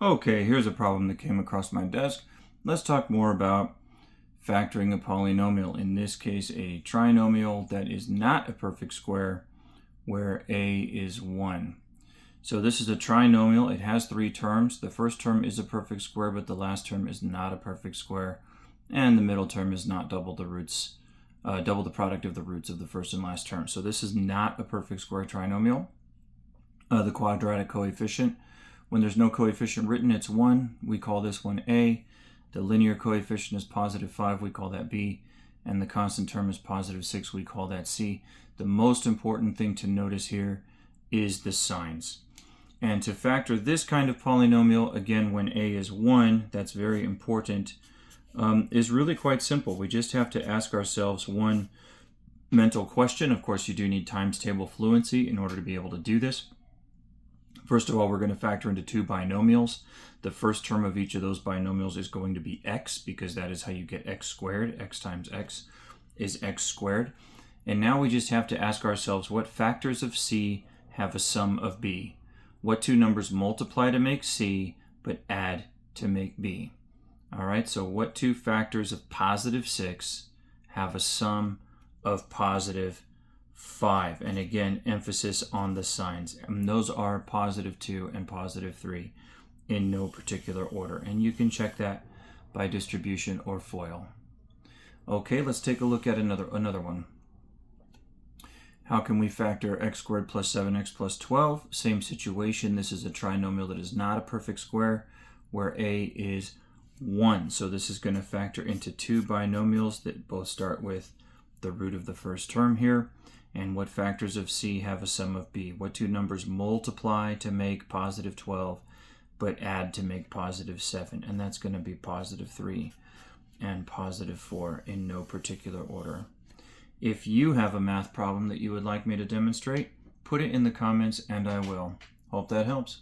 Okay, here's a problem that came across my desk. Let's talk more about factoring a polynomial, in this case a trinomial that is not a perfect square where a is 1. So this is a trinomial. It has 3 terms. The first term is a perfect square, but the last term is not a perfect square, and the middle term is not double the product of the roots of the first and last term. So this is not a perfect square trinomial. The quadratic coefficient, when there's no coefficient written, it's 1. We call this one a. The linear coefficient is positive 5. We call that b. And the constant term is positive 6. We call that c. The most important thing to notice here is the signs. And to factor this kind of polynomial, again, when a is 1, that's very important, is really quite simple. We just have to ask ourselves one mental question. Of course, you do need times table fluency in order to be able to do this. First of all, we're going to factor into 2 binomials. The first term of each of those binomials is going to be x, because that is how you get x squared. X times x is x squared. And now we just have to ask ourselves, what factors of c have a sum of b? What 2 numbers multiply to make c, but add to make b? All right, so what 2 factors of positive 6 have a sum of positive 5? And again, emphasis on the signs. And those are positive 2 and positive 3 in no particular order. And you can check that by distribution or FOIL. Okay, let's take a look at another one. How can we factor x squared plus 7x plus 12? Same situation. This is a trinomial that is not a perfect square where a is 1. So this is going to factor into 2 binomials that both start with the root of the first term here. And what factors of c have a sum of b? What 2 numbers multiply to make positive 12 but add to make positive 7? And that's going to be positive 3 and positive 4 in no particular order. If you have a math problem that you would like me to demonstrate, put it in the comments and I will. Hope that helps.